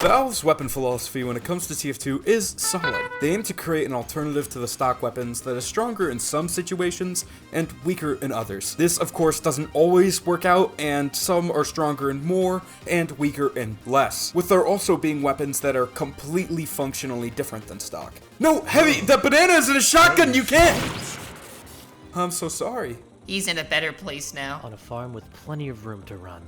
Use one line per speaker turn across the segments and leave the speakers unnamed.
Valve's weapon philosophy when it comes to TF2 is solid. They aim to create an alternative to the stock weapons that is stronger in some situations and weaker in others. This, of course, doesn't always work out, and some are stronger in more and weaker in less, with there also being weapons that are completely functionally different than stock. No, Heavy, the banana is in a shotgun, you can't! I'm so sorry.
He's in a better place now.
On a farm with plenty of room to run.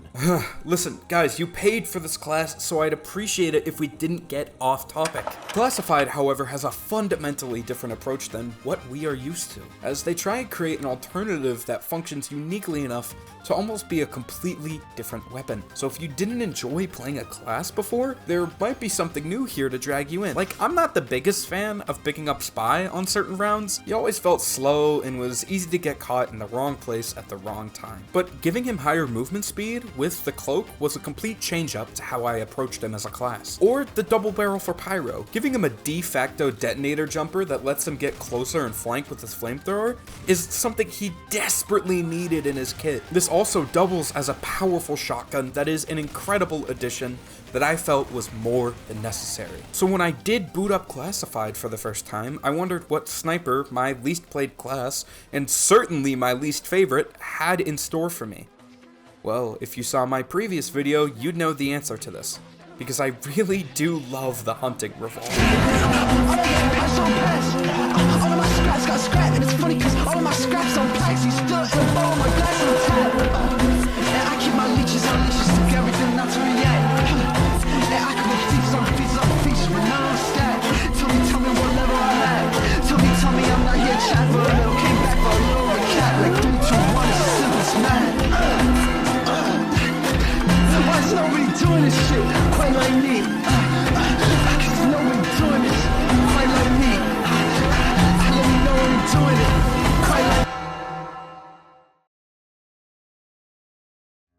Listen, guys, you paid for this class, so I'd appreciate it if we didn't get off topic. Classified, however, has a fundamentally different approach than what we are used to, as they try and create an alternative that functions uniquely enough to almost be a completely different weapon. So if you didn't enjoy playing a class before, there might be something new here to drag you in. Like, I'm not the biggest fan of picking up Spy on certain rounds. He always felt slow and was easy to get caught in the wrong place at the wrong time. But giving him higher movement speed with the cloak was a complete change up to how I approached him as a class. Or the double barrel for Pyro. Giving him a de facto detonator jumper that lets him get closer and flank with his flamethrower is something he desperately needed in his kit. This also doubles as a powerful shotgun that is an incredible addition that I felt was more than necessary. So when I did boot up Classified for the first time, I wondered what Sniper, my least played class, and certainly my least favorite, had in store for me. Well, if you saw my previous video, you'd know the answer to this, because I really do love the hunting revolver.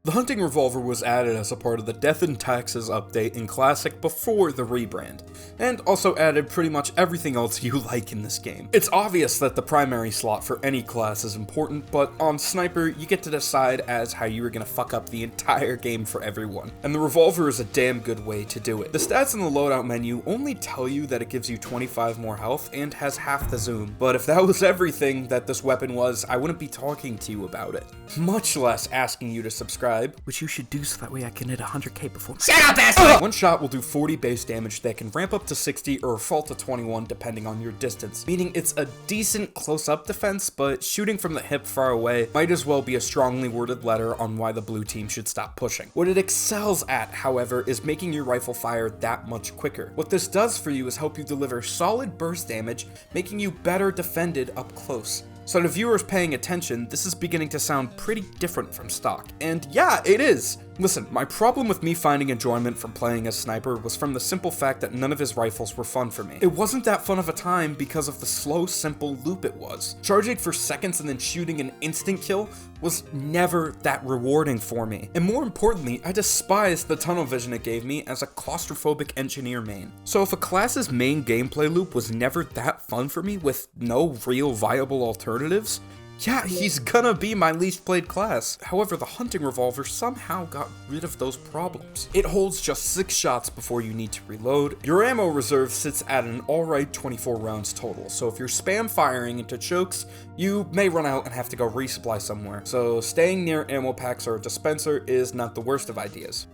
The hunting revolver was added as a part of the Death and Taxes update in Classic before the rebrand, and also added pretty much everything else you like in this game. It's obvious that the primary slot for any class is important, but on Sniper, you get to decide as how you are gonna fuck up the entire game for everyone, and the revolver is a damn good way to do it. The stats in the loadout menu only tell you that it gives you 25 more health and has half the zoom, but if that was everything that this weapon was, I wouldn't be talking to you about it, much less asking you to subscribe, which you should do so that way I can hit 100k before.
Shut up, asshole!
One shot will do 40 base damage that can ramp up to 60 or fall to 21 depending on your distance, meaning it's a decent close-up defense, but shooting from the hip far away might as well be a strongly worded letter on why the blue team should stop pushing. What it excels at, however, is making your rifle fire that much quicker. What this does for you is help you deliver solid burst damage, making you better defended up close. So to viewers paying attention, this is beginning to sound pretty different from stock. And yeah, it is! Listen, my problem with me finding enjoyment from playing as Sniper was from the simple fact that none of his rifles were fun for me. It wasn't that fun of a time because of the slow, simple loop it was. Charging for seconds and then shooting an instant kill was never that rewarding for me. And more importantly, I despised the tunnel vision it gave me as a claustrophobic engineer main. So if a class's main gameplay loop was never that fun for me with no real viable alternatives, yeah, he's gonna be my least played class. However, the hunting revolver somehow got rid of those problems. It holds just 6 shots before you need to reload. Your ammo reserve sits at an alright 24 rounds total, so if you're spam firing into chokes, you may run out and have to go resupply somewhere. So staying near ammo packs or a dispenser is not the worst of ideas.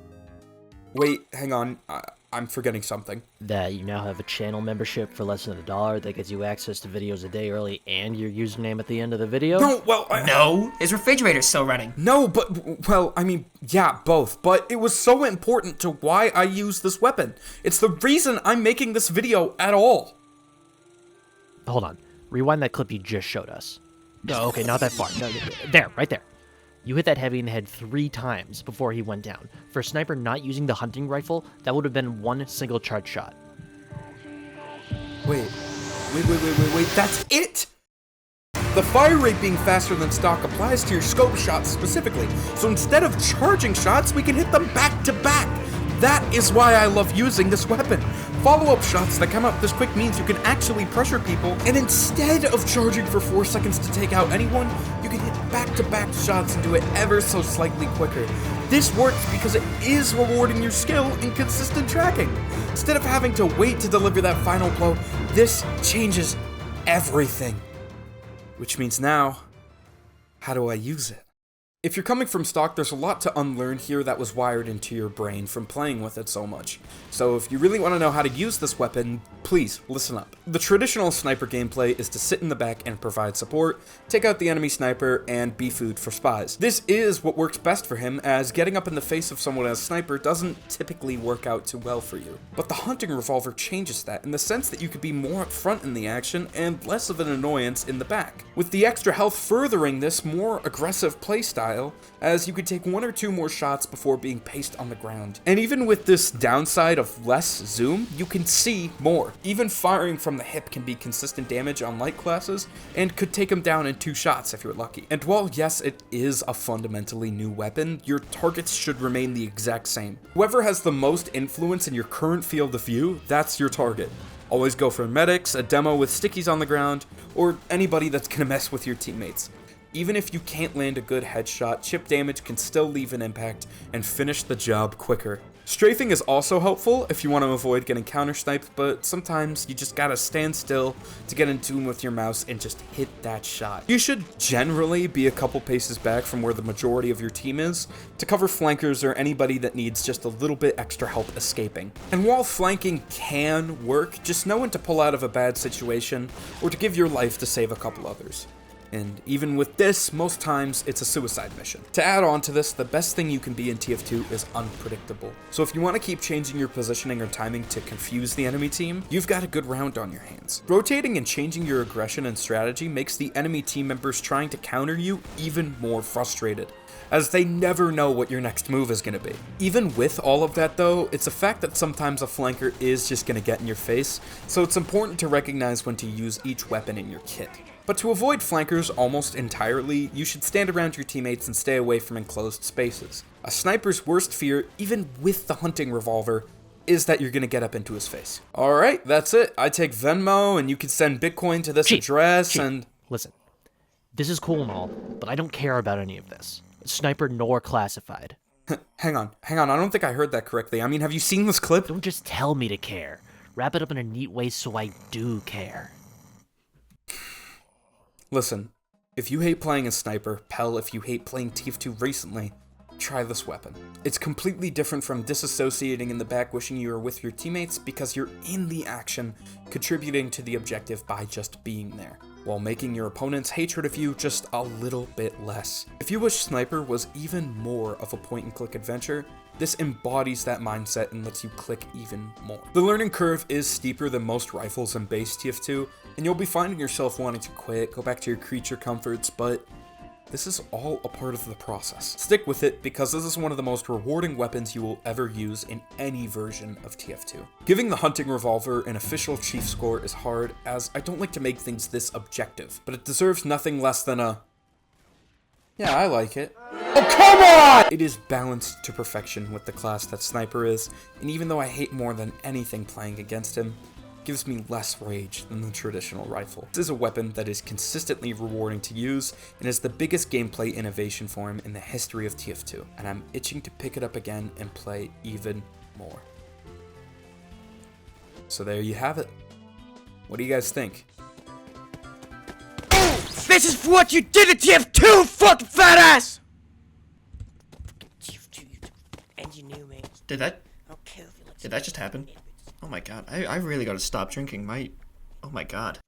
Wait, hang on. I'm forgetting something.
That you now have a channel membership for less than $1 that gets you access to videos a day early and your username at the end of the video?
No, well,
No, his refrigerator's still running.
No, but, well, I mean, yeah, both. But it was so important to why I use this weapon. It's the reason I'm making this video at all.
Hold on. Rewind that clip you just showed us. No, okay, not that far. No, there, right there. You hit that heavy in the head 3 times before he went down. For a sniper not using the hunting rifle, that would have been 1 single charge shot.
Wait, that's it? The fire rate being faster than stock applies to your scope shots specifically, so instead of charging shots, we can hit them back to back. That is why I love using this weapon. Follow-up shots that come out this quick means you can actually pressure people, and instead of charging for 4 seconds to take out anyone, you can hit back-to-back shots and do it ever so slightly quicker. This works because it is rewarding your skill in consistent tracking. Instead of having to wait to deliver that final blow, this changes everything. Which means now, how do I use it? If you're coming from stock, there's a lot to unlearn here that was wired into your brain from playing with it so much. So if you really want to know how to use this weapon, please listen up. The traditional sniper gameplay is to sit in the back and provide support, take out the enemy sniper, and be food for spies. This is what works best for him, as getting up in the face of someone as a sniper doesn't typically work out too well for you. But the hunting revolver changes that in the sense that you could be more up front in the action and less of an annoyance in the back, with the extra health furthering this more aggressive playstyle, as you could take 1 or 2 more shots before being paced on the ground. And even with this downside of less zoom, you can see more. Even firing from the hip can be consistent damage on light classes, and could take them down in 2 shots if you're lucky. And while yes, it is a fundamentally new weapon, your targets should remain the exact same. Whoever has the most influence in your current field of view, that's your target. Always go for medics, a demo with stickies on the ground, or anybody that's gonna mess with your teammates. Even if you can't land a good headshot, chip damage can still leave an impact and finish the job quicker. Strafing is also helpful if you want to avoid getting counter-sniped, but sometimes you just gotta stand still to get in tune with your mouse and just hit that shot. You should generally be a couple paces back from where the majority of your team is to cover flankers or anybody that needs just a little bit extra help escaping. And while flanking can work, just know when to pull out of a bad situation or to give your life to save a couple others. And even with this, most times it's a suicide mission. To add on to this, the best thing you can be in TF2 is unpredictable. So if you want to keep changing your positioning or timing to confuse the enemy team, you've got a good round on your hands. Rotating and changing your aggression and strategy makes the enemy team members trying to counter you even more frustrated, as they never know what your next move is going to be. Even with all of that though, it's a fact that sometimes a flanker is just going to get in your face, so it's important to recognize when to use each weapon in your kit. But to avoid flankers almost entirely, you should stand around your teammates and stay away from enclosed spaces. A sniper's worst fear, even with the hunting revolver, is that you're gonna get up into his face. Alright, that's it. I take Venmo, and you can send Bitcoin to this address, and...
Listen, this is cool and all, but I don't care about any of this. Sniper nor classified.
Hang on, I don't think I heard that correctly. I mean, have you seen this clip?
Don't just tell me to care. Wrap it up in a neat way so I do care.
Listen, if you hate playing a sniper, Pell, if you hate playing TF2 recently, try this weapon. It's completely different from disassociating in the back wishing you were with your teammates because you're in the action, contributing to the objective by just being there, while making your opponent's hatred of you just a little bit less. If you wish Sniper was even more of a point-and-click adventure, this embodies that mindset and lets you click even more. The learning curve is steeper than most rifles in base TF2, and you'll be finding yourself wanting to quit, go back to your creature comforts, but this is all a part of the process. Stick with it, because this is one of the most rewarding weapons you will ever use in any version of TF2. Giving the hunting revolver an official chief score is hard, as I don't like to make things this objective, but it deserves nothing less than a... yeah, I like it. Oh, come on! It is balanced to perfection with the class that Sniper is, and even though I hate more than anything playing against him, it gives me less rage than the traditional rifle. This is a weapon that is consistently rewarding to use, and is the biggest gameplay innovation for him in the history of TF2, and I'm itching to pick it up again and play even more. So there you have it. What do you guys think?
This is what you did to TF2, fucking fat ass! TF2, you engineer, man.
Did that
I'll kill you.
did that just happen? Oh my god, I really gotta stop drinking. Oh my god.